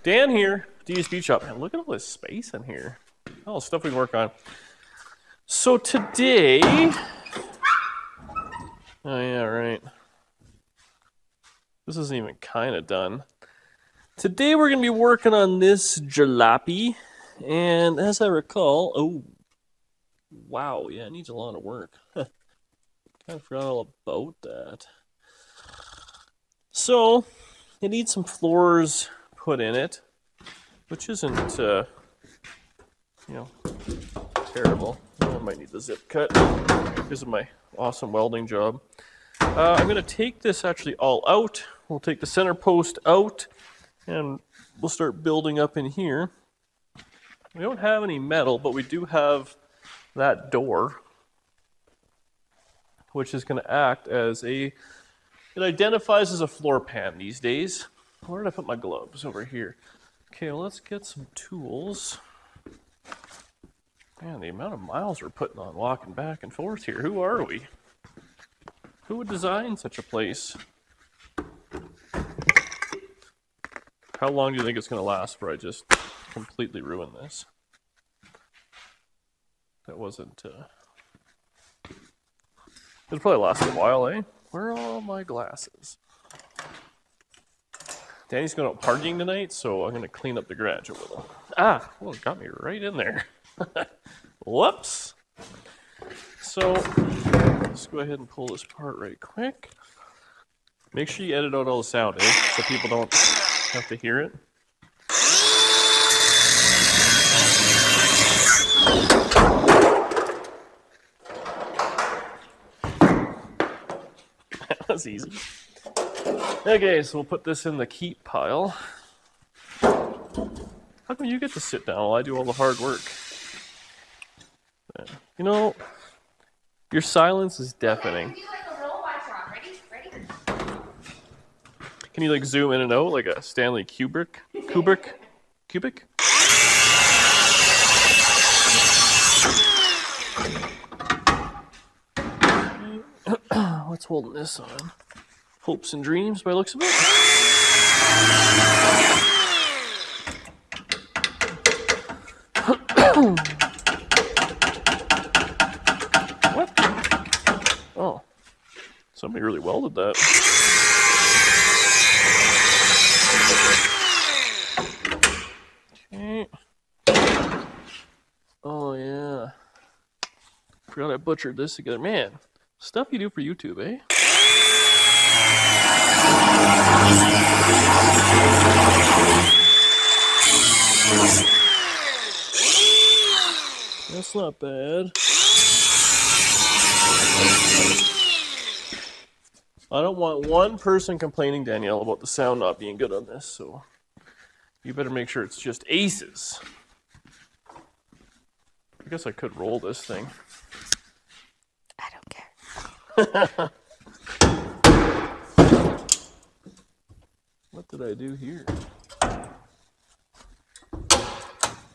Dan here, DSB Shop. Man, look at all this space in here. All the stuff we can work on. So today, oh yeah, right. This isn't even kind of done. Today we're going to be working on this jalopy, and as I recall, oh, wow, yeah, it needs a lot of work. Kind of forgot all about that. So, it needs some floors put in it, which isn't, terrible. I might need the zip cut. This is my awesome welding job. I'm going to take this actually all out. We'll take the center post out, and we'll start building up in here. We don't have any metal, but we do have that door, which is going to act as it identifies as a floor pan these days. Where did I put my gloves? Over here. Okay, well, let's get some tools. Man, the amount of miles we're putting on walking back and forth here. Who are we? Who would design such a place? How long do you think it's going to last before I just completely ruin this? That wasn't... It'll probably last a while, eh? Where are all my glasses? Danny's going out partying tonight, so I'm going to clean up the garage a little. Ah, well, it got me right in there. Whoops. So, let's go ahead and pull this apart right quick. Make sure you edit out all the sound, eh? So people don't have to hear it. That was easy. Okay, so we'll put this in the keep pile. How come you get to sit down while I do all the hard work? You know, your silence is deafening. Can you like zoom in and out like a Stanley Kubrick? Kubrick? What's holding this on? Hopes and dreams by the looks of it. What? Oh. Somebody really welded that. Okay. Oh, yeah. Forgot I butchered this together. Man, stuff you do for YouTube, eh? That's not bad. I don't want one person complaining, Danielle, about the sound not being good on this, so you better make sure it's just aces. I guess I could roll this thing. I don't care. What did I do here?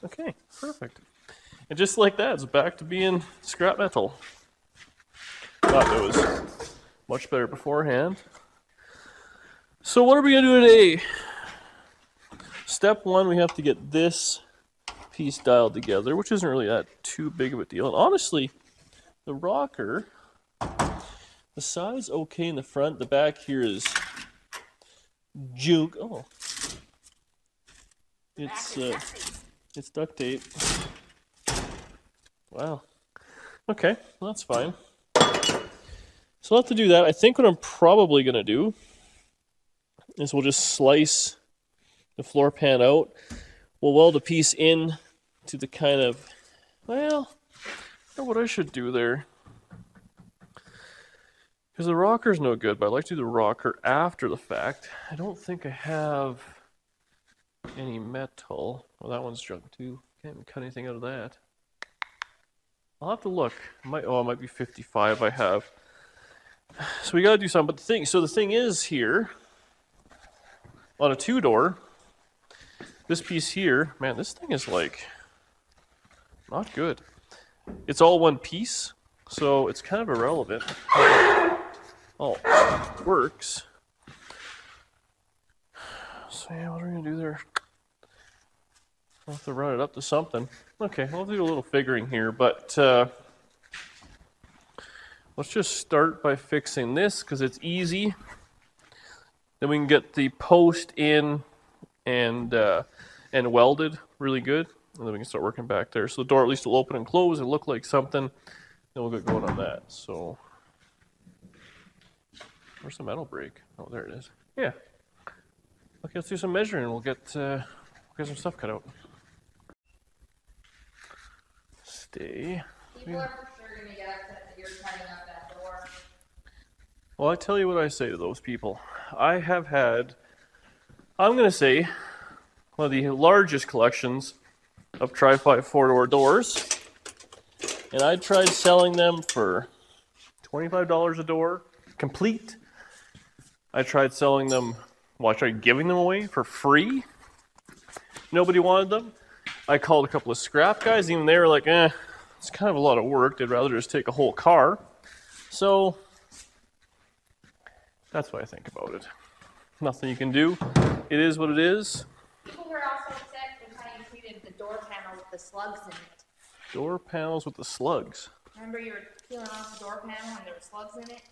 Okay, perfect. And just like that, it's back to being scrap metal. Thought it was much better beforehand. So what are we going to do today? Step one, we have to get this piece dialed together, which isn't really that too big of a deal. And honestly, the rocker, the side's okay in the front. The back here is junk. Oh, it's duct tape. Wow. Okay, well, that's fine. So I'll have to do that. I think what I'm probably going to do is we'll just slice the floor pan out. We'll weld a piece in to the kind of, well, I don't know what I should do there. Because the rocker's no good, but I like to do the rocker after the fact. I don't think I have any metal. Well, that one's junk too. Can't even cut anything out of that. I'll have to look. It might be 55 I have. So we gotta do something. But the thing is here, on a two-door, this piece here, man, this thing is like not good. It's all one piece, so it's kind of irrelevant. Oh, it works. So yeah, what are we gonna do there? I'll have to run it up to something. Okay, we'll do a little figuring here, but let's just start by fixing this because it's easy. Then we can get the post in and welded really good, and then we can start working back there. So the door at least will open and close and look like something. Then we'll get going on that. So where's the metal brake? Oh, there it is. Yeah. Okay, let's do some measuring and we'll get some stuff cut out. Stay. People are for sure going to get upset that you're cutting up that door. Well, I tell you what I say to those people. I have had, I'm going to say, one of the largest collections of Tri-Fi 4-door doors. And I tried selling them for $25 a door, complete. I tried selling them, well, I tried giving them away for free. Nobody wanted them. I called a couple of scrap guys, even they were like, it's kind of a lot of work. They'd rather just take a whole car. So that's what I think about it. Nothing you can do. It is what it is. People were also upset with how you treated the door panel with the slugs in it. Door panels with the slugs. Remember you were peeling off the door panel and there were slugs in it?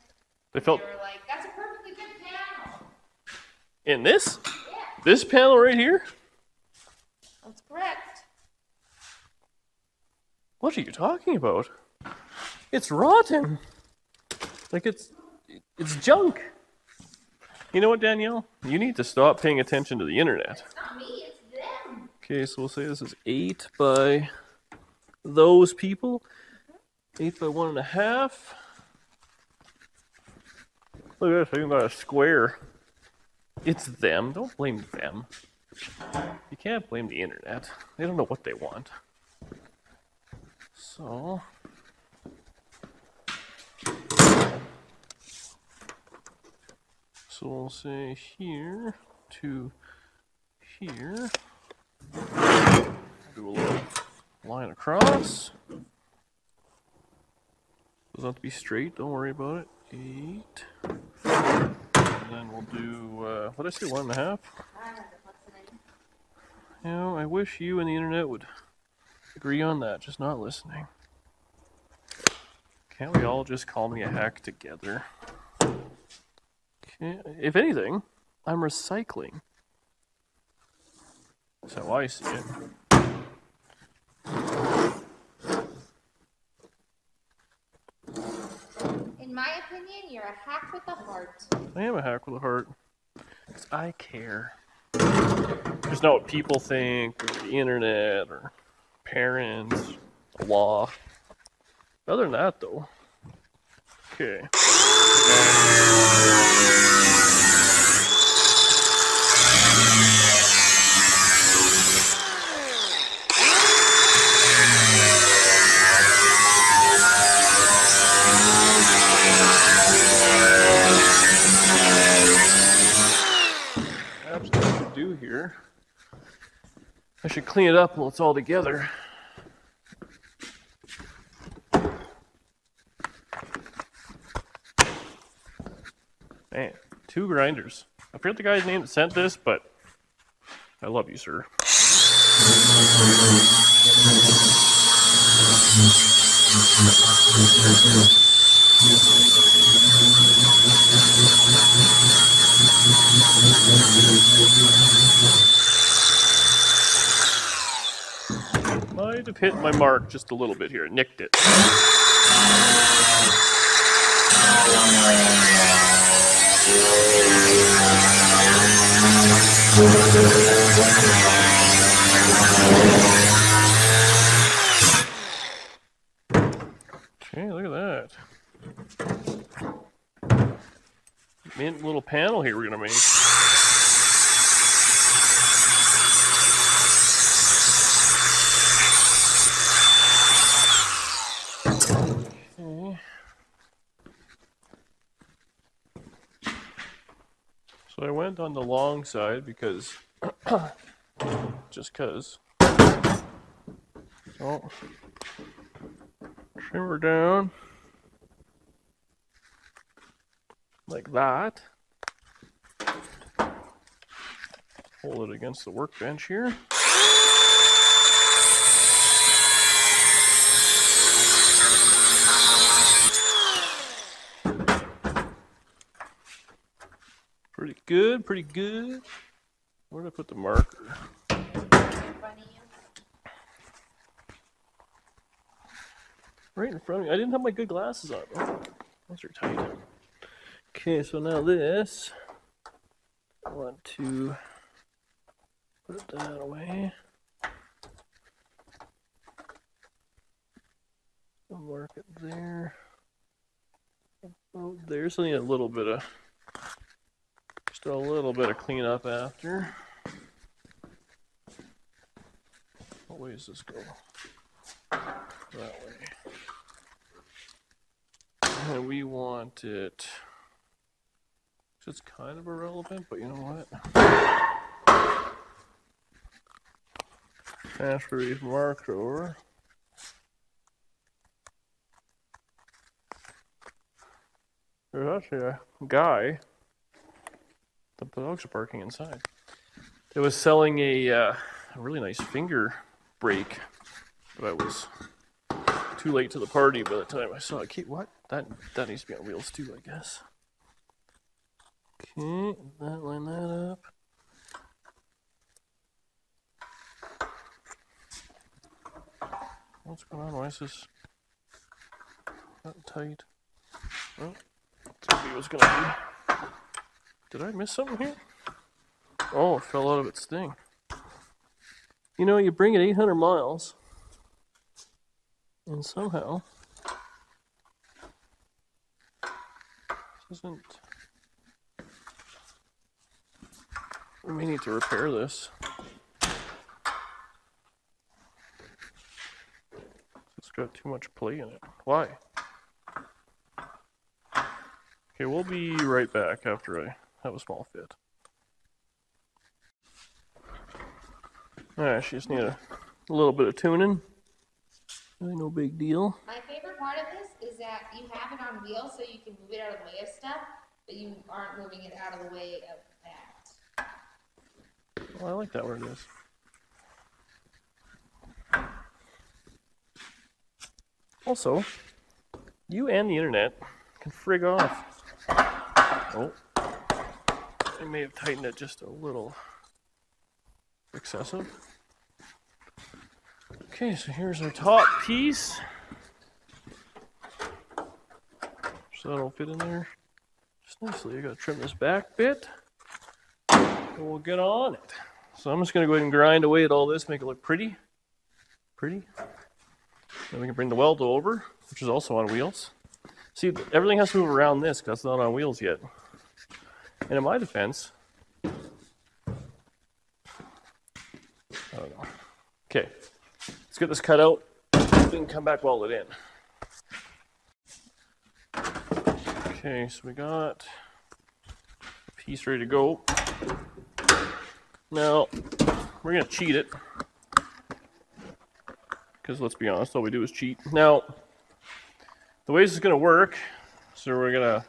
They felt. They were like, that's a perfectly good panel. In this? Yeah. This panel right here? That's correct. What are you talking about? It's rotten. Like it's junk. You know what, Danielle? You need to stop paying attention to the internet. It's not me, it's them. Okay, so we'll say this is 8 by those people. 8 by 1.5. Look at this, I even got a square. It's them. Don't blame them. You can't blame the internet. They don't know what they want. So we'll say here to here. Do a little line across. Doesn't have to be straight, don't worry about it. 8. And then we'll do, what did I say, 1.5? You know, I wish you and the internet would agree on that, just not listening. Can't we all just call me a hack together? Okay. If anything, I'm recycling. That's how I see it. In my opinion, you're a hack with a heart. I am a hack with a heart. Because I care. Just not what people think, or the internet, or parents, the law. Other than that, though. Okay. Perhaps what I should do here, I should clean it up while it's all together. Man, 2 grinders. I forget the guy's name that sent this, but I love you, sir. Might have hit my mark just a little bit here. Nicked it. Okay, look at that. Mint little panel here we're gonna make. Okay. So I went on the long side because, just cause. So, shimmer down like that. Hold it against the workbench here. good, pretty good. Where did I put the marker? In front of you. Right in front of me. I didn't have my good glasses on. Oh, those are tight. Okay, so now this, I want to put that away. I'll mark it there. Oh, there's only a little bit of, just a little bit of cleanup after. What way does this go? That way. And we want it, it's kind of irrelevant, but you know what? Transfer these marks over. There's actually a guy, the dogs are barking inside, that was selling a really nice finger brake, but I was too late to the party by the time I saw it. What? That needs to be on wheels too, I guess. Okay, line that up. What's going on? Why is this not tight? Well, that's what it was gonna be. Did I miss something here? Oh, it fell out of its thing. You know, you bring it 800 miles, and somehow this isn't. We may need to repair this. It's got too much play in it. Why? Okay, we'll be right back after I have a small fit. Alright, she just need a little bit of tuning. Really no big deal. My favorite part of this is that you have it on wheels so you can move it out of the way of stuff, but you aren't moving it out of the way of that. Well, I like that where it is. Also, you and the internet can frig off. Oh, I may have tightened it just a little excessive. Okay, so here's our top piece. So that'll fit in there just nicely. I gotta trim this back bit, and we'll get on it. So I'm just gonna go ahead and grind away at all this, make it look pretty. Then we can bring the weld over, which is also on wheels. See, everything has to move around this because that's not on wheels yet. And in my defense, I don't know. Okay, let's get this cut out. We can come back, weld it in. Okay, so we got a piece ready to go. Now, we're going to cheat it. Because let's be honest, all we do is cheat. Now, the way this is going to work, so we're going to,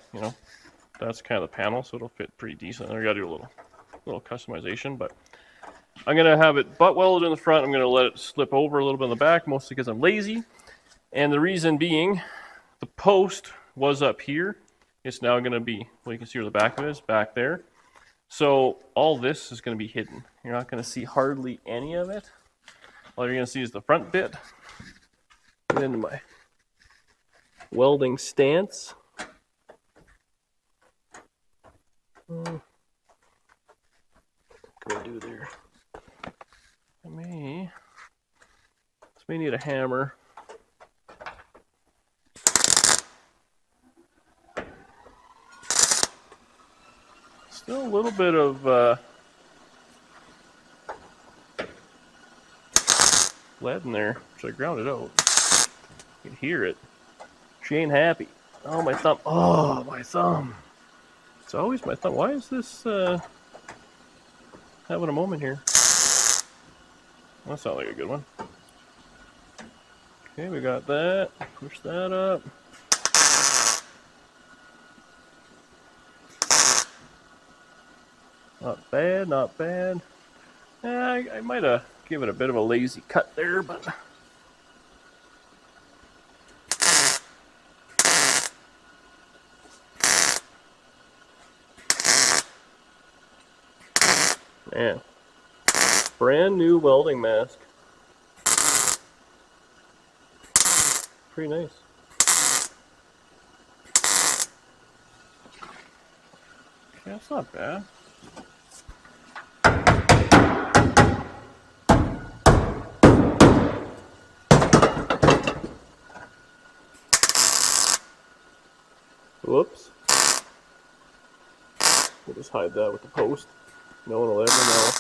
that's kind of the panel, so it'll fit pretty decent. I got to do a little customization, but I'm going to have it butt welded in the front. I'm going to let it slip over a little bit in the back, mostly because I'm lazy. And the reason being, the post was up here. It's now going to be, well, you can see where the back of it is, back there. So all this is going to be hidden. You're not going to see hardly any of it. All you're going to see is the front bit. Get into my welding stance. What can I do there? This may need a hammer. Still a little bit of lead in there, so I ground it out. You can hear it. She ain't happy. Oh, my thumb. Oh, my thumb. It's always my thumb. Why is this having a moment here? That sounds like a good one. Okay, we got that. Push that up. Not bad, not bad. I might have given it a bit of a lazy cut there, but Man. Brand new welding mask. Pretty nice. Okay, that's not bad. Whoops. We'll just hide that with the post. No one will ever know.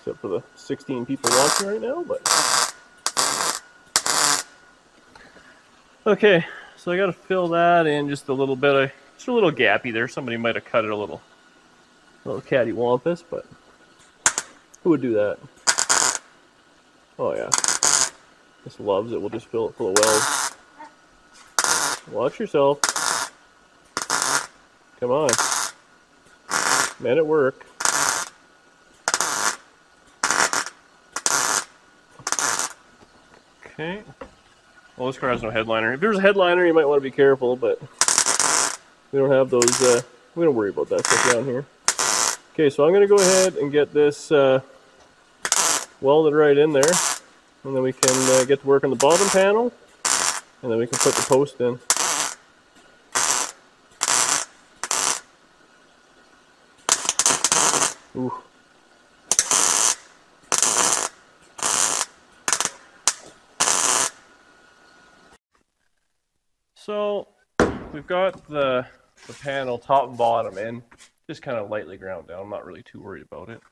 Except for the 16 people watching right now, but... Okay, so I gotta fill that in just a little bit. Just a little gappy there. Somebody might have cut it a little cattywampus, but who would do that? Oh yeah. Just loves it. We'll just fill it full of welds. Watch yourself. Come on. Men at work. Okay. Well, this car has no headliner. If there's a headliner, you might want to be careful, but we don't have those, we don't worry about that stuff down here. Okay, so I'm going to go ahead and get this welded right in there, and then we can get to work on the bottom panel, and then we can put the post in. Ooh. So we've got the panel top and bottom in, just kind of lightly ground down. I'm not really too worried about it.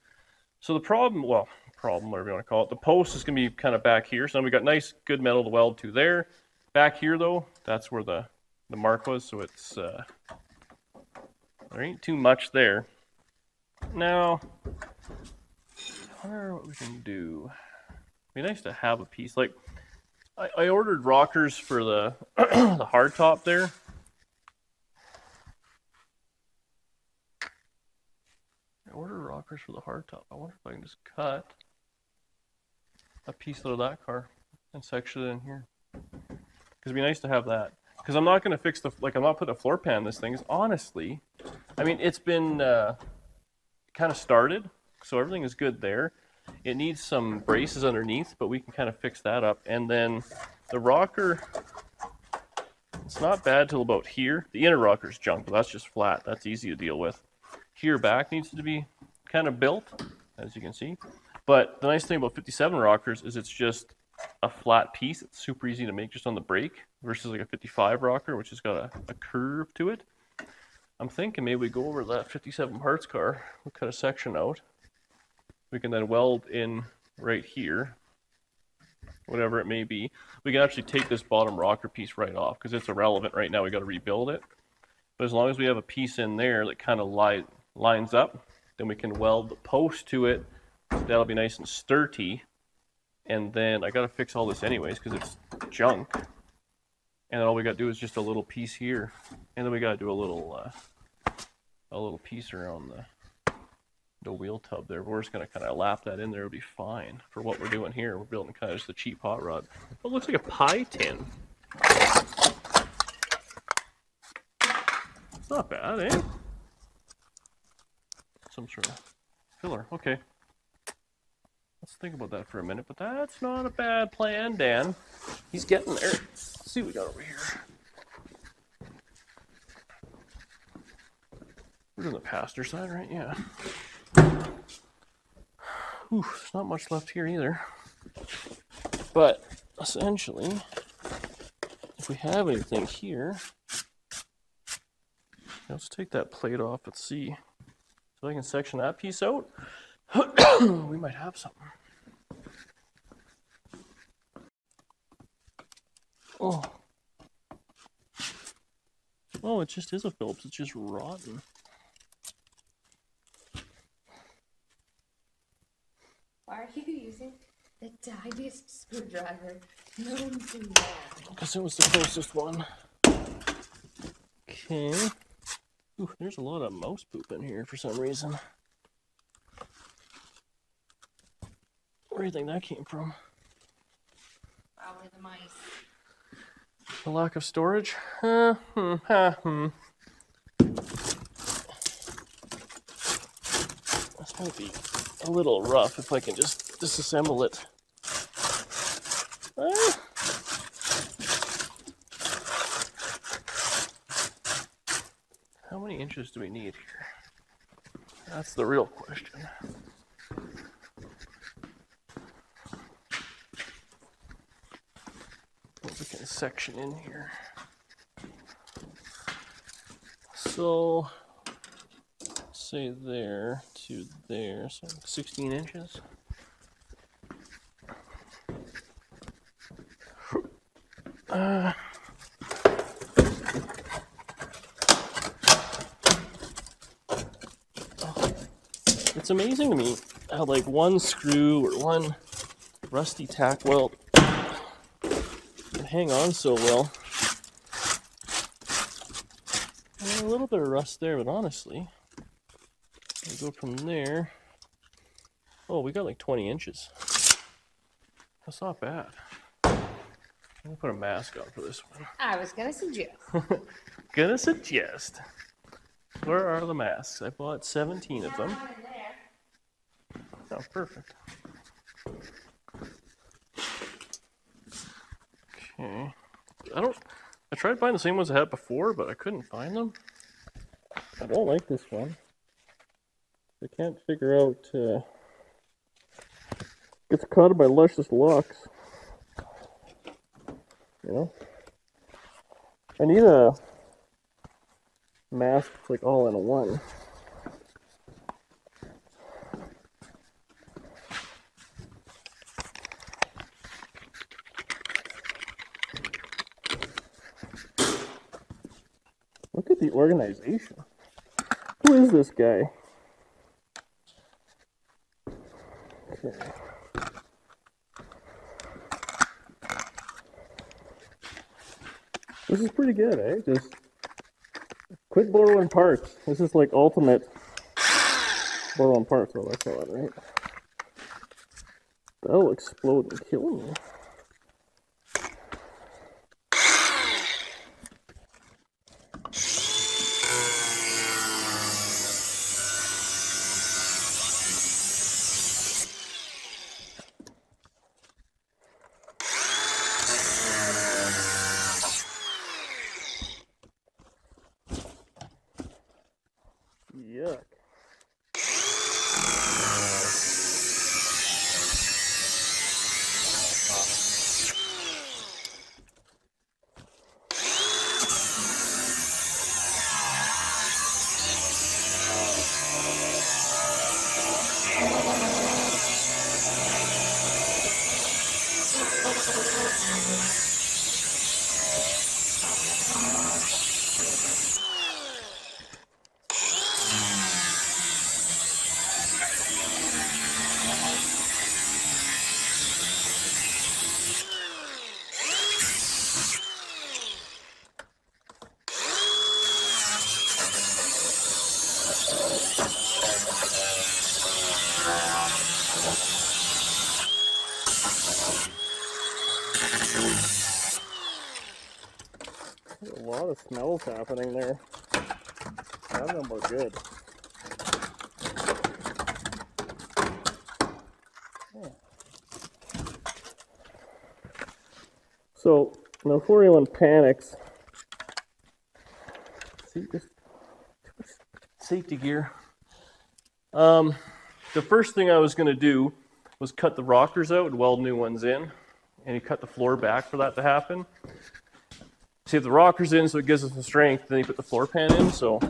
So the problem, whatever you want to call it, the post is going to be kind of back here. So we got nice, good metal to weld to there. Back here though, that's where the mark was. So it's there ain't too much there. Now, I wonder what we can do. It'd be nice to have a piece like. I ordered rockers for the the hard top there. I ordered rockers for the hard top. I wonder if I can just cut a piece out of that car and section it in here. Because it'd be nice to have that. Because I'm not going to fix I'm not putting a floor pan in this thing. Honestly, I mean, it's been kind of started, so everything is good there. It needs some braces underneath, but we can kind of fix that up. And then the rocker, it's not bad till about here. The inner rocker's junk, but that's just flat. That's easy to deal with. Here back needs to be kind of built, as you can see. But the nice thing about 57 rockers is it's just a flat piece. It's super easy to make just on the brake versus like a 55 rocker, which has got a curve to it. I'm thinking maybe we go over that 57 parts car. We'll cut a section out. We can then weld in right here, whatever it may be. We can actually take this bottom rocker piece right off because it's irrelevant right now. We got to rebuild it. But as long as we have a piece in there that kind of lines up, then we can weld the post to it. That'll be nice and sturdy. And then I got to fix all this anyways because it's junk. And then all we got to do is just a little piece here, and then we got to do a little piece around the wheel tub there. We're just going to kind of lap that in there. It'll be fine for what we're doing here. We're building kind of just a cheap hot rod. Oh, it looks like a pie tin. It's not bad, eh? Some sort of filler. Okay. Let's think about that for a minute, but that's not a bad plan, Dan. He's getting there. Let's see what we got over here. We're doing the passenger side, right? Yeah. Ooh, there's not much left here either. But essentially, if we have anything here, let's take that plate off. Let's see. So I can section that piece out. We might have something. Oh. Oh, it just is a Phillips. It's just rotten. Why are you using the tiniest screwdriver known to man? Because it was the closest one. Okay. Ooh, there's a lot of mouse poop in here for some reason. Where do you think that came from? Probably the mice. The lack of storage? Might be a little rough if I can just disassemble it. Ah. How many inches do we need here? That's the real question. What we can section in here. So, say there to there, so 16 inches. It's amazing to me how like one screw or one rusty tack weld can hang on so well. A little bit of rust there, but honestly, we go from there. Oh, we got like 20 inches. That's not bad. I'm gonna put a mask on for this one. I was gonna suggest. Gonna suggest. Where are the masks? I bought 17 of them. Oh, perfect. Okay. I tried buying the same ones I had before, but I couldn't find them. I don't like this one. I can't figure out, gets caught by luscious locks. You know? I need a mask like all in one. Look at the organization. Who is this guy? Okay. This is pretty good, eh? Just quit borrowing parts. This is like ultimate borrowing parts. Oh, that's all right. That'll explode and kill me. Yuck. There's a lot of smells happening there. None of them were good. So, before anyone panics, see, just safety gear. The first thing I was going to do was cut the rockers out and weld new ones in, and you cut the floor back for that to happen. So you have the rockers in, so it gives us some strength. Then you put the floor pan in. So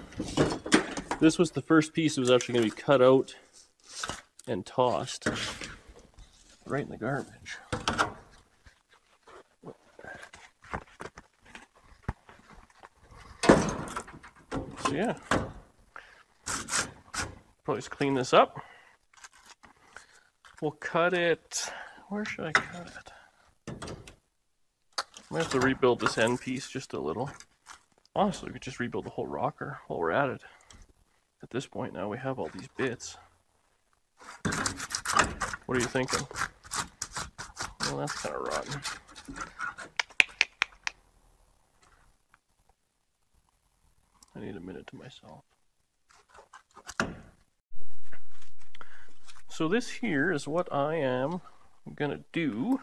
this was the first piece that was actually going to be cut out and tossed right in the garbage. So yeah, probably just clean this up. We'll cut it. Where should I cut it? I might have to rebuild this end piece just a little. Honestly, we could just rebuild the whole rocker while we're at it. At this point now, we have all these bits. What are you thinking? Well, that's kind of rotten. I need a minute to myself. So this here is what I am gonna do.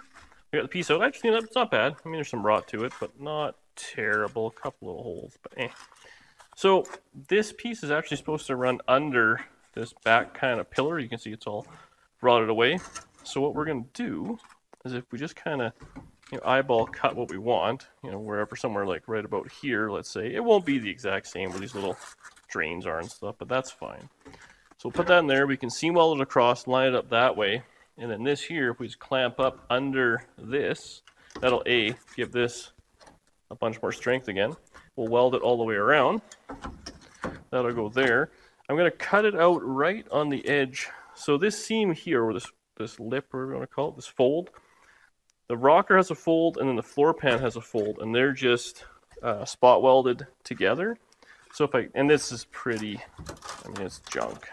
I got the piece out. Actually, it's not bad. I mean, there's some rot to it, but not terrible. A couple little holes, but eh. So this piece is actually supposed to run under this back kind of pillar. You can see it's all rotted away. So what we're gonna do is if we just kind of eyeball cut what we want, wherever, somewhere like right about here, let's say. It won't be the exact same where these little drains are and stuff, but that's fine. So we'll put that in there. We can seam weld it across, line it up that way. And then this here, if we just clamp up under this, that'll give this a bunch more strength again. We'll weld it all the way around. That'll go there. I'm going to cut it out right on the edge. So this seam here, or this lip, or whatever you want to call it, this fold, the rocker has a fold and then the floor pan has a fold, and they're just spot welded together. So and this is pretty, it's junk.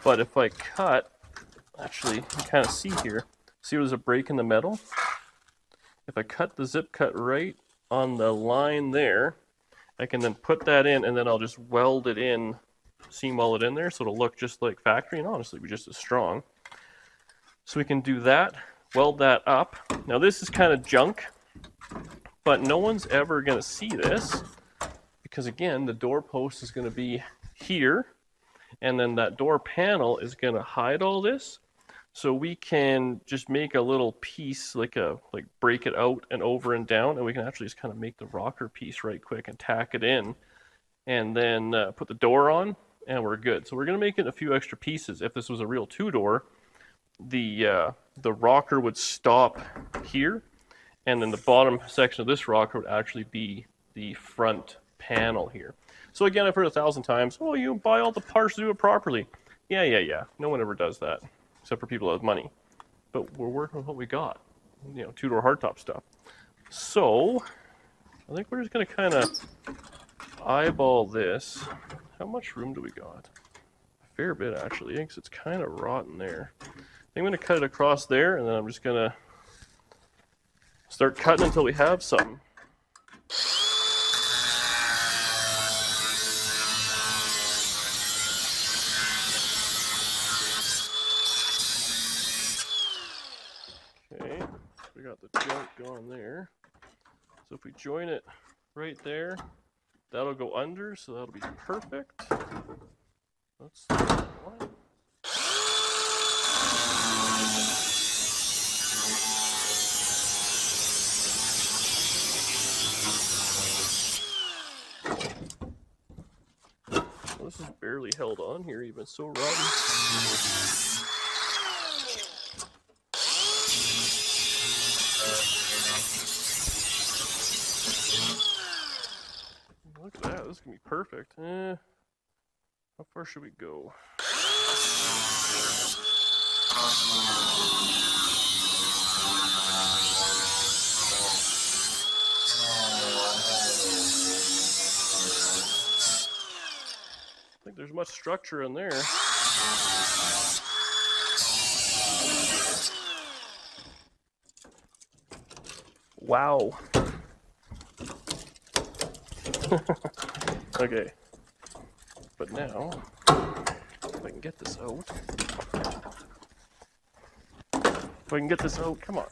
But if I cut, actually, you can kind of see here, see there's a break in the metal? If I cut the zip cut right on the line there, I can then put that in, and then I'll just weld it in, seam weld it in there, so it'll look just like factory, and honestly be just as strong. So we can do that, weld that up. Now this is kind of junk, but no one's ever going to see this, because again, the door post is going to be here, and then that door panel is going to hide all this. So we can just make a little piece, like break it out and over and down, and we can actually just kind of make the rocker piece right quick and tack it in, and then put the door on, and we're good. So we're going to make it a few extra pieces. If this was a real two-door, the rocker would stop here, and then the bottom section of this rocker would actually be the front panel here. So again, I've heard 1,000 times, oh, you buy all the parts to do it properly. Yeah. No one ever does that, except for people that have money. But we're working with what we got, two-door hardtop stuff. So I think we're just going to kind of eyeball this. How much room do we got? A fair bit, actually, because it's kind of rotten there. I think I'm going to cut it across there, and then I'm just going to start cutting until we have something. We got the junk gone there. So if we join it right there, that'll go under, so that'll be perfect. Let's one. This is barely held on here, even so rotten. Look at that, this can be perfect. How far should we go? I think there's much structure in there. Wow. Okay, but now, if I can get this out, come on.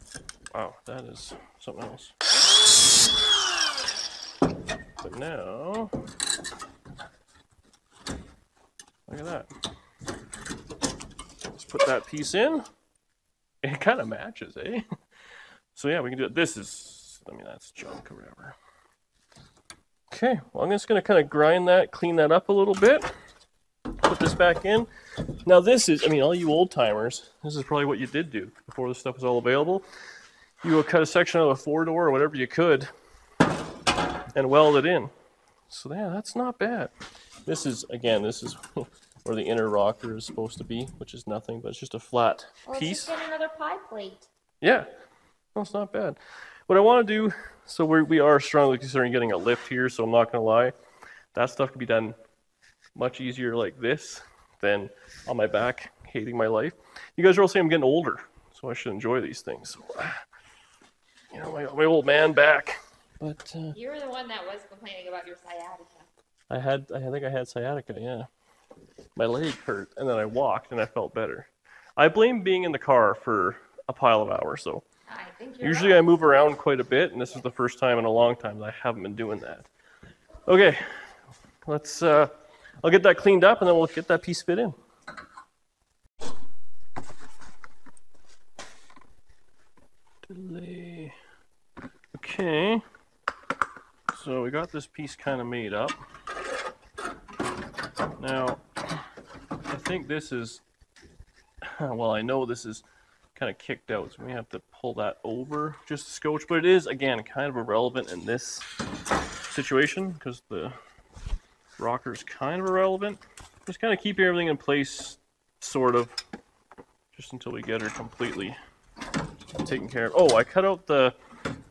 Wow, that is something else. But now, look at that. Let's put that piece in. It kind of matches, eh? So yeah, we can do it. That's junk or whatever. Okay, well, I'm just going to kind of grind that, clean that up a little bit, put this back in. Now this is, all you old timers, this is probably what you did do before this stuff was all available. You would cut a section out of a 4-door or whatever you could and weld it in. So yeah, that's not bad. This is where the inner rocker is supposed to be, which is nothing, but it's just a flat piece. Just get another pie plate. Yeah, no, it's not bad. What I want to do, so we are strongly considering getting a lift here, so I'm not going to lie. That stuff can be done much easier like this than on my back, hating my life. You guys are all saying I'm getting older, so I should enjoy these things. So, my old man back. But you were the one that was complaining about your sciatica. I think I had sciatica, yeah. my leg hurt, and then I walked and I felt better. I blame being in the car for a pile of hours, though. I think you're Usually right. I move around quite a bit, and this is the first time in a long time that I haven't been doing that. Okay, let's, I'll get that cleaned up, and then we'll get that piece fit in. Delay. Okay, so we got this piece kind of made up. Now, I think this is, well, I know this is kind of kicked out, so we have to pull that over just a scotch, but it is, again, kind of irrelevant in this situation because the rocker is kind of irrelevant. Just kind of keeping everything in place, sort of, just until we get her completely taken care of. Oh, I cut out the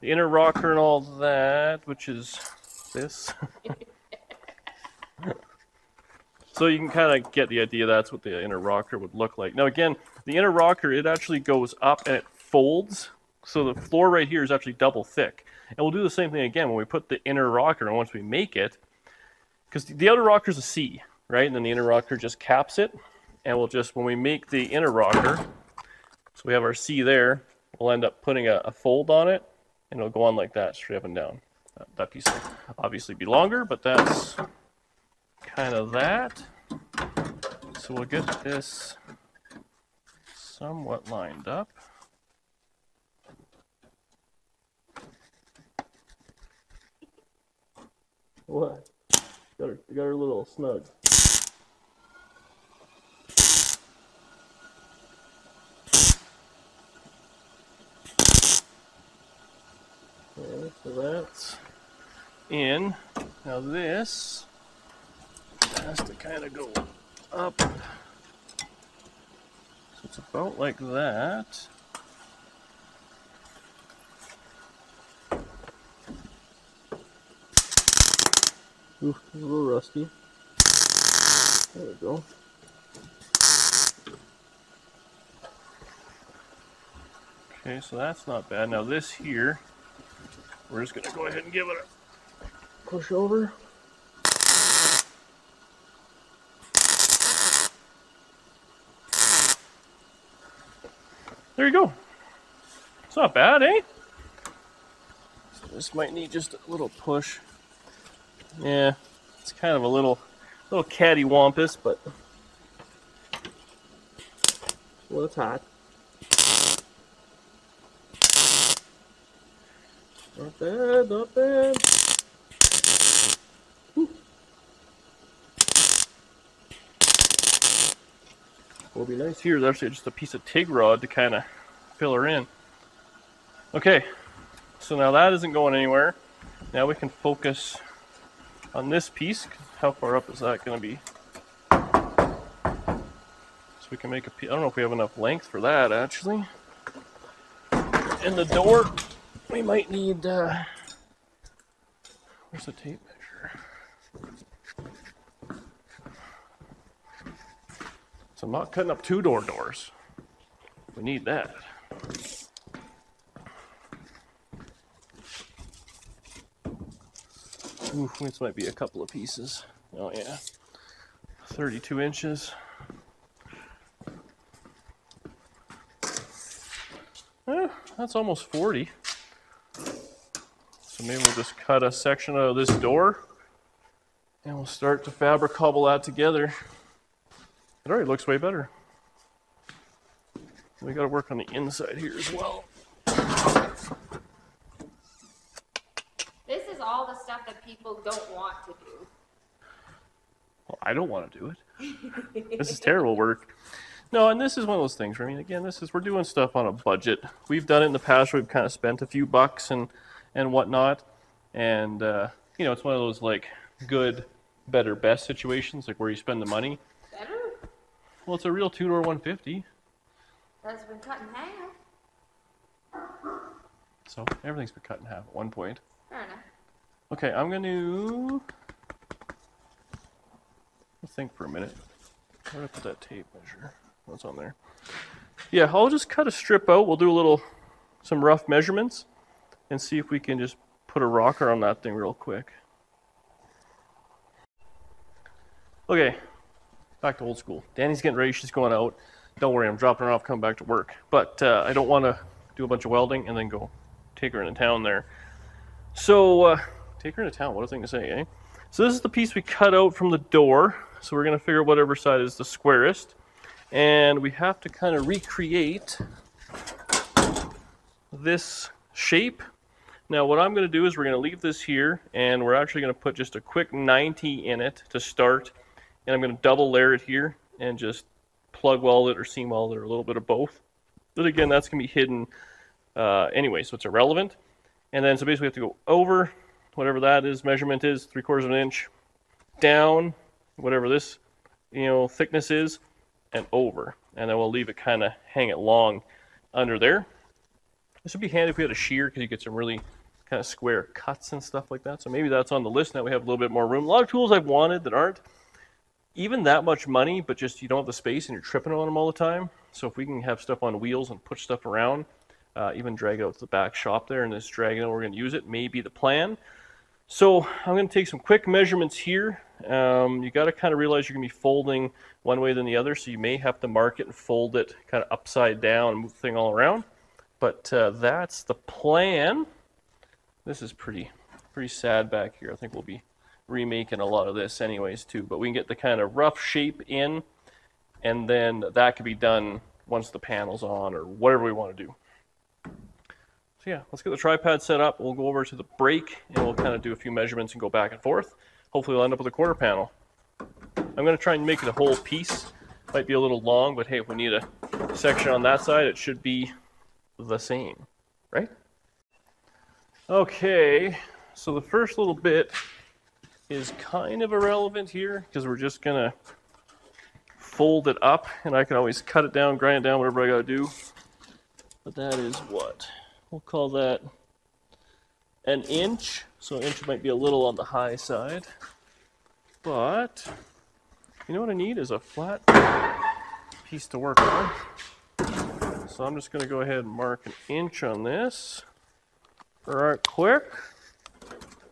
inner rocker and all that, which is this. So you can kind of get the idea that's what the inner rocker would look like. Now again, the inner rocker, it actually goes up and it folds. So the floor right here is actually double thick. And we'll do the same thing again when we put the inner rocker, and once we make it, because the outer rocker is a C, right? And then the inner rocker just caps it. And we'll just, when we make the inner rocker, so we have our C there, we'll end up putting a fold on it, and it'll go on like that, straight up and down. That piece will obviously be longer, but that's kind of that. So we'll get this somewhat lined up. What? Got her a little snug. Okay, so that's in. Now this has to kind of go up. So it's about like that. Ooh, a little rusty. There we go. Okay, so that's not bad. Now this here, we're just going to go ahead and give it a push over. There you go. It's not bad, eh? So this might need just a little push. Yeah, it's kind of a little cattywampus, but well, it's hot. Not bad, not bad. Whew. What'll be nice here is actually just a piece of TIG rod to kind of fill her in. Okay, so now that isn't going anywhere. Now we can focus on this piece. How far up is that going to be? So we can make a piece. I don't know if we have enough length for that actually. In the door, we might need, where's the tape measure? So I'm not cutting up two doors. We need that. Ooh, this might be a couple of pieces. Oh yeah, 32 inches. That's almost 40. So maybe we'll just cut a section out of this door and we'll start to fabric cobble that together. It already looks way better. We got to work on the inside here as well. This is all the stuff that people don't want to do. Well, I don't want to do it. This is terrible work. No, and this is one of those things. I mean, again, we're doing stuff on a budget. We've done it in the past where we've kind of spent a few bucks and whatnot. And, you know, it's one of those, like, good, better, best situations, like where you spend the money. Better? Well, it's a real two-door 150. That's been cut in half. So everything's been cut in half at one point. Fair enough. Okay, I'm going to think for a minute. Where did I put that tape measure? What's on there? Yeah, I'll just cut a strip out. We'll do some rough measurements and see if we can just put a rocker on that thing real quick. Okay, back to old school. Danny's getting ready. She's going out. Don't worry, I'm dropping her off, coming back to work. But I don't want to do a bunch of welding and then go take her into town there. So, take her into town. What a thing to say, eh? So this is the piece we cut out from the door. So we're going to figure out whatever side is the squarest. And we have to kind of recreate this shape. Now what I'm going to do is we're going to leave this here, and we're actually going to put just a quick 90 in it to start. And I'm going to double layer it here and just plug weld it or seam weld it or a little bit of both. But again, that's going to be hidden anyway, so it's irrelevant. And then so basically we have to go over whatever that is, measurement is, 3/4 of an inch, down whatever this thickness is, and over. And then we'll leave it kind of hang it long under there. This would be handy if we had a shear, because you get some really kind of square cuts and stuff like that. So maybe that's on the list. Now we have a little bit more room. A lot of tools I've wanted that aren't even that much money, but just you don't have the space and you're tripping on them all the time. So if we can have stuff on wheels and push stuff around, even drag it out to the back shop there and just drag it out, we're going to use it, may be the plan. So I'm going to take some quick measurements here. You got to kind of realize you're going to be folding one way than the other, so you may have to mark it and fold it kind of upside down and move the thing all around. But that's the plan. This is pretty sad back here. I think we'll be remaking a lot of this anyways too. But we can get the kind of rough shape in, and then that could be done once the panel's on or whatever we want to do. So yeah, let's get the tripod set up. We'll go over to the brake and we'll kind of do a few measurements and go back and forth. Hopefully we'll end up with a quarter panel. I'm going to try and make it a whole piece. Might be a little long, but hey, if we need a section on that side, it should be the same, right? Okay, so the first little bit is kind of irrelevant here because we're just going to fold it up, and I can always cut it down, grind it down, whatever I got to do. But that is what? We'll call that an inch. So an inch might be a little on the high side. But you know what I need is a flat piece to work on. So I'm just going to go ahead and mark an inch on this. Right quick.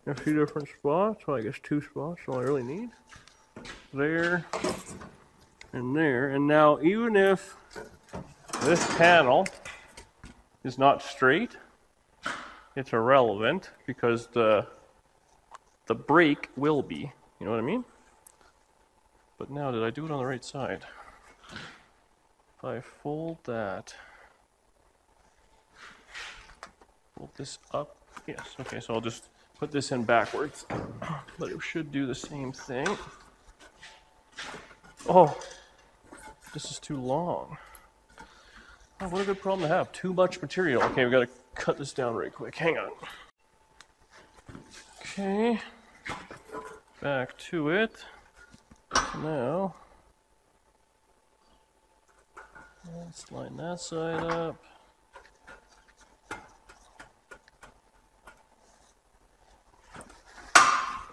A few different spots. Well, I guess 2 spots, all I really need. There and there. And now even if this panel is not straight, it's irrelevant because the brake will be. You know what I mean? But now, did I do it on the right side? If I fold that, fold this up, yes, okay, so I'll just put this in backwards, but it should do the same thing. Oh, this is too long. Oh, what a good problem to have, too much material. Okay, we gotta cut this down right quick, hang on. Okay, back to it. Now, let's line that side up.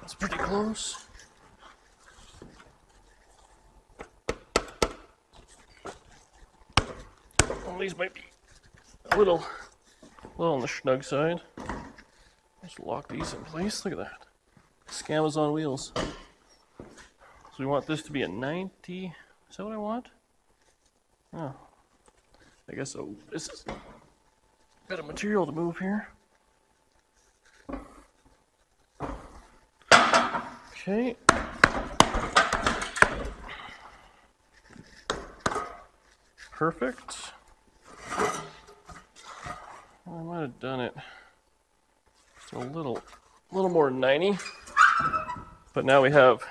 That's pretty close. Well, these might be a little on the snug side. Just lock these in place. Look at that. Scammers on wheels. So we want this to be a 90. Is that what I want? Oh, I guess so. This is a bit of material to move here. Okay. Perfect. I might have done it just a little more than 90. But now we have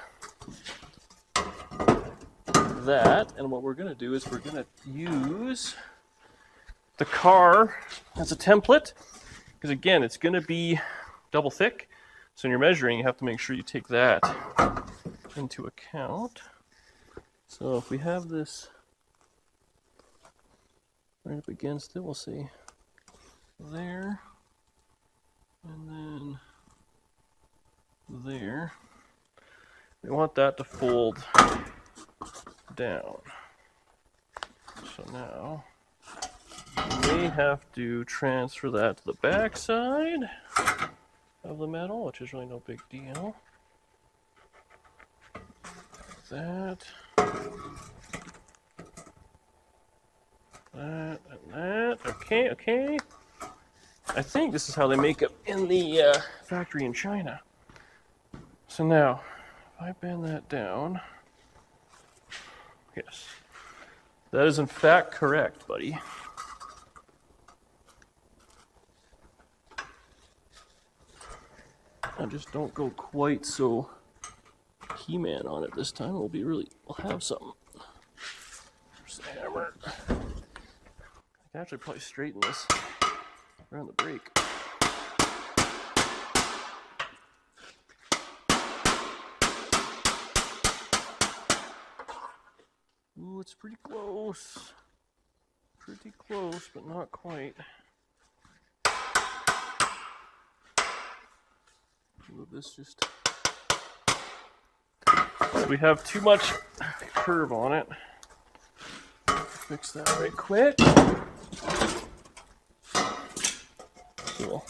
that, and what we're going to do is we're going to use the car as a template, because again, it's going to be double thick. So when you're measuring, you have to make sure you take that into account. So if we have this right up against it, we'll see there, and then there. We want that to fold down. So now we may have to transfer that to the back side of the metal, which is really no big deal. Like that. Okay, okay. I think this is how they make it in the factory in China. So now, if I bend that down, yes, that is in fact correct, buddy. I just don't go quite so He-Man on it this time. We'll have something. There's the hammer. I can actually probably straighten this around the brake. Ooh, it's pretty close. Pretty close, but not quite. Move this just. We have too much curve on it. Fix that right quick. Cool.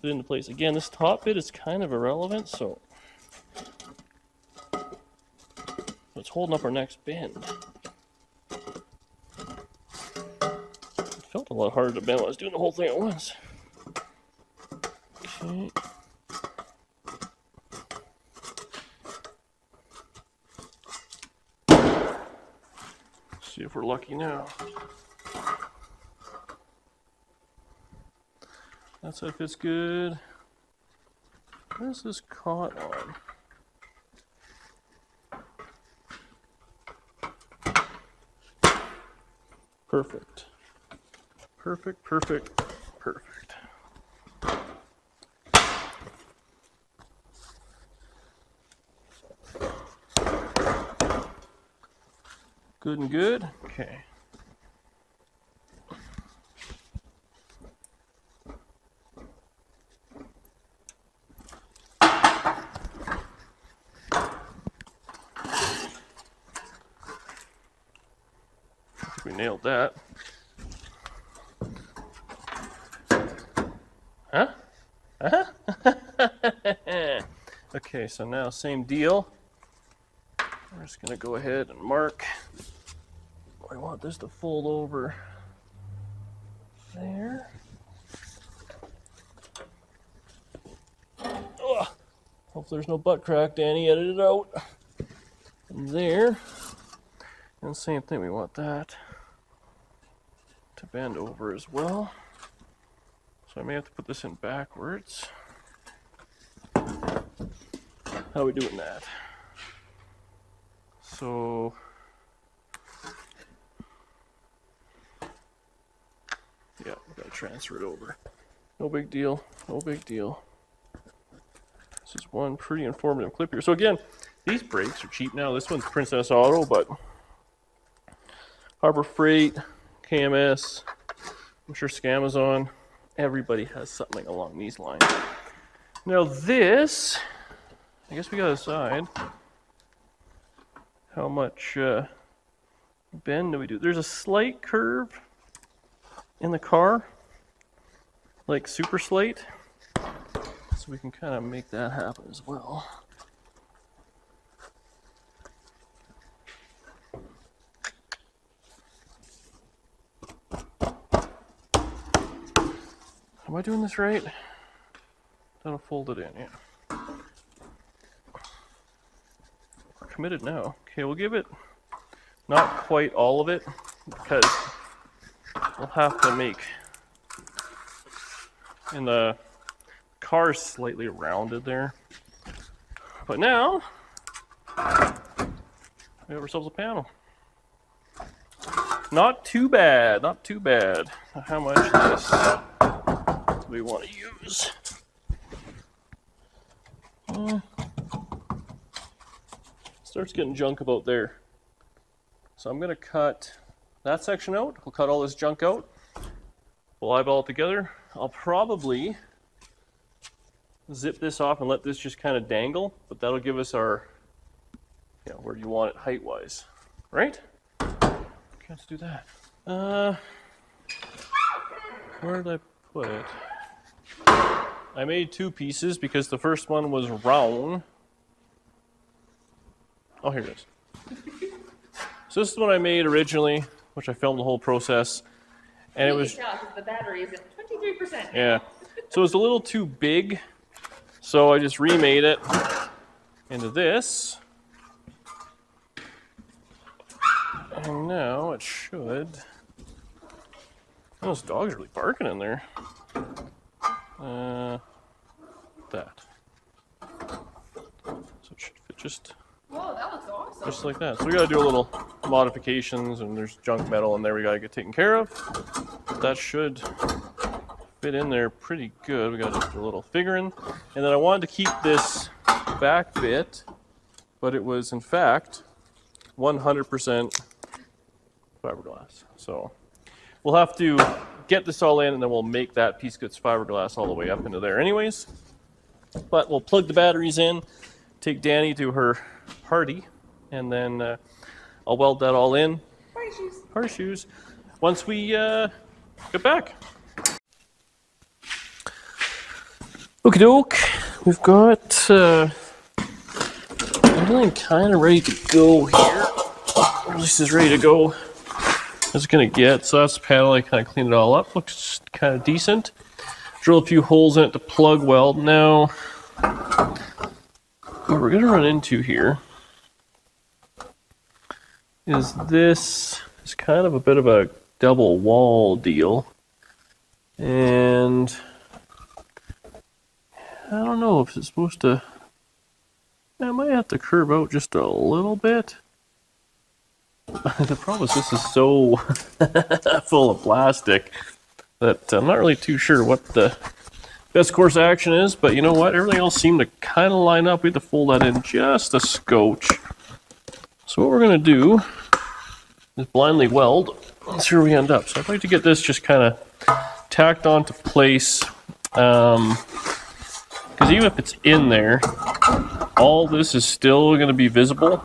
Put it into place. Again, this top bit is kind of irrelevant, so it's holding up our next bend. It felt a lot harder to bend when I was doing the whole thing at once. Okay. See if we're lucky now. That side fits good. What is this caught on? Perfect. Perfect, perfect, perfect. Good and good. Okay. I think we nailed that. Huh? Okay, so now same deal. We're just gonna go ahead and mark. I want this to fold over there. Ugh. Hope there's no butt crack, Danny. Edit it out. And there. And same thing, we want that to bend over as well. So I may have to put this in backwards. How are we doing that? So yeah, we gotta transfer it over. No big deal, no big deal. This is one pretty informative clip here. So again, these brakes are cheap now. This one's Princess Auto, but Harbor Freight, KMS, I'm sure Scamazon, everybody has something along these lines. Now this, I guess we gotta decide how much bend do we do. There's a slight curve in the car, like super slight, so we can kind of make that happen as well. Am I doing this right? That'll fold it in, yeah. We're committed now. Okay, we'll give it not quite all of it, because we'll have to make, and the car's slightly rounded there. But now, we have ourselves a panel. Not too bad, not too bad. How much of this do we want to use? Starts getting junk about there. So I'm going to cut that section out. We'll cut all this junk out. We'll eyeball it together. I'll probably zip this off and let this just kind of dangle, but that'll give us our, you know, where you want it height-wise, right? Okay, let's do that. Where did I put it? I made two pieces because the first one was round. Oh, here it is. So this is what I made originally, which I filmed the whole process. And it was, tell because the battery is at 23%. yeah. So it was a little too big. So I just remade it into this. And now it should. Those dogs are really barking in there. That. So it should fit just. Whoa, that looks awesome. Just like that. So we gotta do a little modifications, and there's junk metal in there we gotta get taken care of. That should fit in there pretty good. We gotta just do a little figuring. And then I wanted to keep this back bit, but it was in fact 100% fiberglass. So we'll have to get this all in, and then we'll make that piece that's fiberglass all the way up into there anyways. But we'll plug the batteries in, take Danny to her party, and then I'll weld that all in. Party shoes. Party shoes. Once we get back. Okie doke. We've got everything kind of ready to go here. Or at least it's ready to go as it's gonna get. So that's the panel. I kind of cleaned it all up. Looks kind of decent. Drill a few holes in it to plug weld. Now, what we're gonna run into here is this is kind of a bit of a double wall deal, and I don't know if it's supposed to. I might have to curve out just a little bit. The problem is this is so full of plastic that I'm not really too sure what the best course of action is, but you know what? Everything else seemed to kind of line up. We have to fold that in just a scotch. So what we're going to do is blindly weld. Let's see where we end up. So I'd like to get this just kind of tacked onto place. Because even if it's in there, all this is still going to be visible.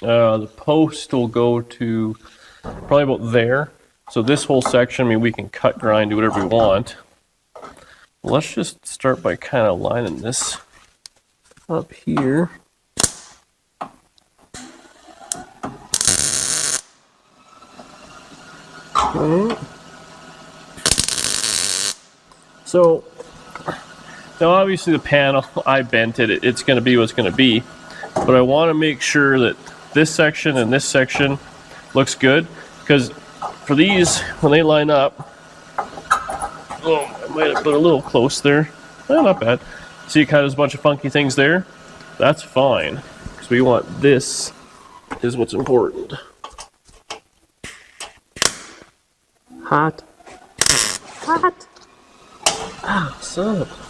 The post will go to probably about there. So this whole section, I mean, we can cut, grind, do whatever we want. Let's just start by kind of lining this up here. Okay. So now obviously the panel, I bent it. It's going to be what's going to be. But I want to make sure that this section and this section looks good, because for these, when they line up, oh, I might have put a little close there. Not bad. See, it kind of has a bunch of funky things there. That's fine, because we want this is what's important. Hot. Hot. Ah, son of a...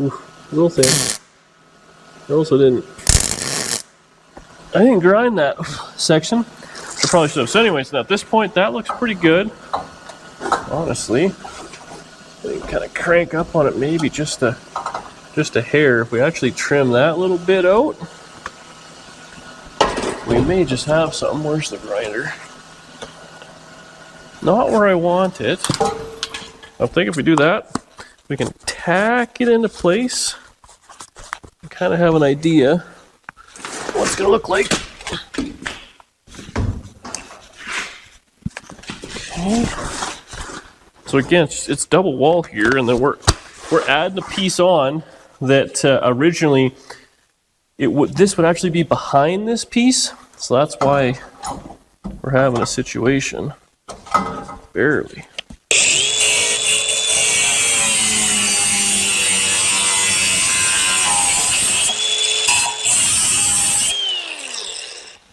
Oof, a little thin. I also didn't grind that section. I probably should have. So anyways, now at this point, that looks pretty good. Honestly, we can kind of crank up on it maybe just a hair. If we actually trim that little bit out, we may just have something. Where's the grinder? Not where I want it. I think if we do that, we can tack it into place and kind of have an idea what it's going to look like. Okay. So again, it's double wall here, and then we're adding a piece on that originally this would actually be behind this piece, so that's why we're having a situation. Barely.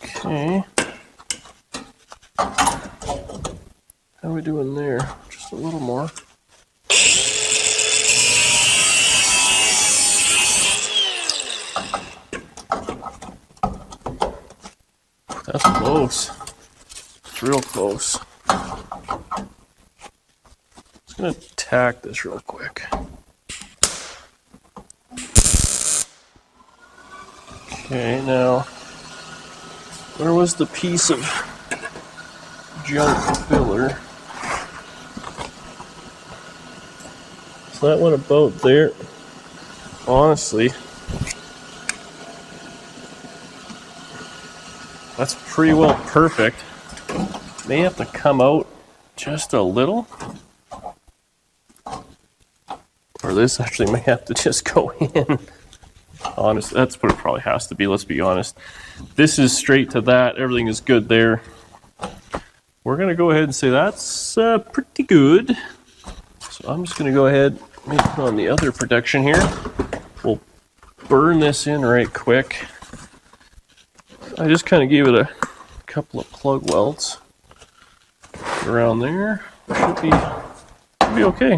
Okay. How are we doing there? Just a little more. That's close. It's real close. Just gonna tack this real quick. Okay, now, where was the piece of junk filler? So that went about there. Honestly, that's pretty well perfect. May have to come out just a little. Or this actually may have to just go in. Honest, that's what it probably has to be, let's be honest. This is straight to that, everything is good there. We're gonna go ahead and say that's pretty good. So I'm just gonna go ahead and put on the other protection here. We'll burn this in right quick. I just kind of gave it a couple of plug welds around there. Should be okay.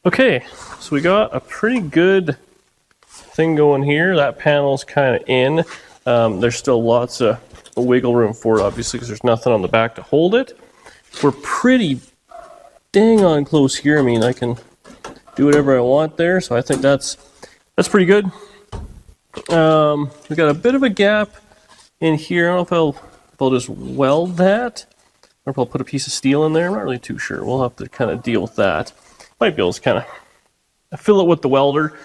Okay, so we got a pretty good thing going here. That panel's kind of in. There's still lots of wiggle room for it, obviously, because there's nothing on the back to hold it. We're pretty dang on close here. I mean, I can do whatever I want there, so I think that's pretty good. We got a bit of a gap in here. I don't know if I'll just weld that, or if I'll put a piece of steel in there. I'm not really too sure. We'll have to kind of deal with that. Might be able to kind of fill it with the welder.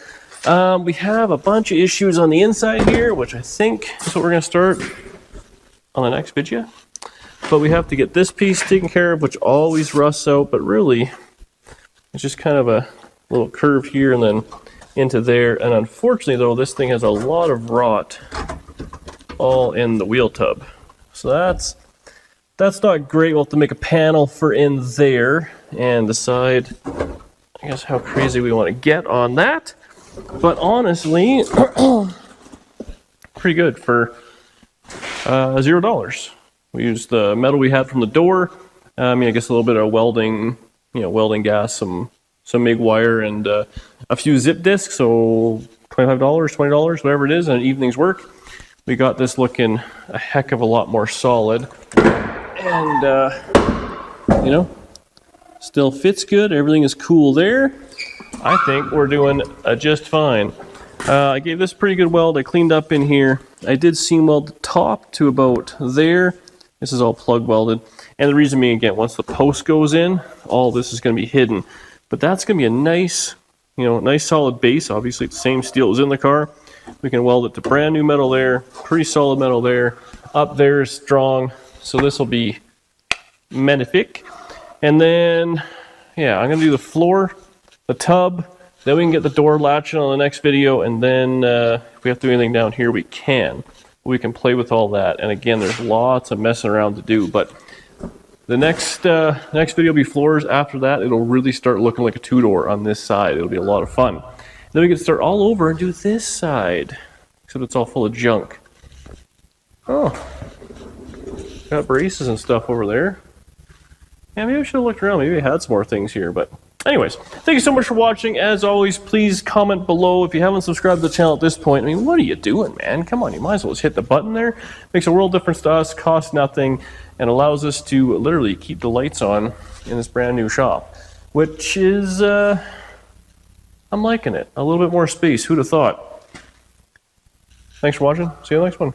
We have a bunch of issues on the inside here, which I think is what we're going to start on the next video. But we have to get this piece taken care of, which always rusts out, but really it's just kind of a little curve here and then into there. And unfortunately though, this thing has a lot of rot all in the wheel tub. So that's not great. We'll have to make a panel for in there and decide, I guess, how crazy we want to get on that. But honestly, pretty good for $0. We used the metal we had from the door. I mean, I guess a little bit of welding, welding gas, some MIG wire, and a few zip discs. So $25, $20, whatever it is, on an evening's work. We got this looking a heck of a lot more solid, and still fits good. Everything is cool there. I think we're doing just fine. I gave this pretty good weld. I cleaned up in here. I did seam weld the top to about there. This is all plug welded. And the reason being, again, once the post goes in, all this is going to be hidden. But that's going to be a nice, nice solid base. Obviously, it's the same steel as in the car. We can weld it to brand new metal there, pretty solid metal there. Up there is strong, so this will be magnifique. And then, yeah, I'm going to do the floor, the tub, then we can get the door latching on the next video, and then if we have to do anything down here, we can. We can play with all that. And again, there's lots of messing around to do, but the next video will be floors. After that, it'll really start looking like a two-door on this side. It'll be a lot of fun. Then we can start all over and do this side, except it's all full of junk. Oh, got braces and stuff over there. Yeah, maybe I should have looked around. Maybe I had some more things here, but anyways, thank you so much for watching. As always, please comment below if you haven't subscribed to the channel at this point. I mean, what are you doing, man? Come on, you might as well just hit the button there. Makes a world difference to us, costs nothing, and allows us to literally keep the lights on in this brand new shop, which is, I'm liking it. A little bit more space. Who'd have thought? Thanks for watching. See you in the next one.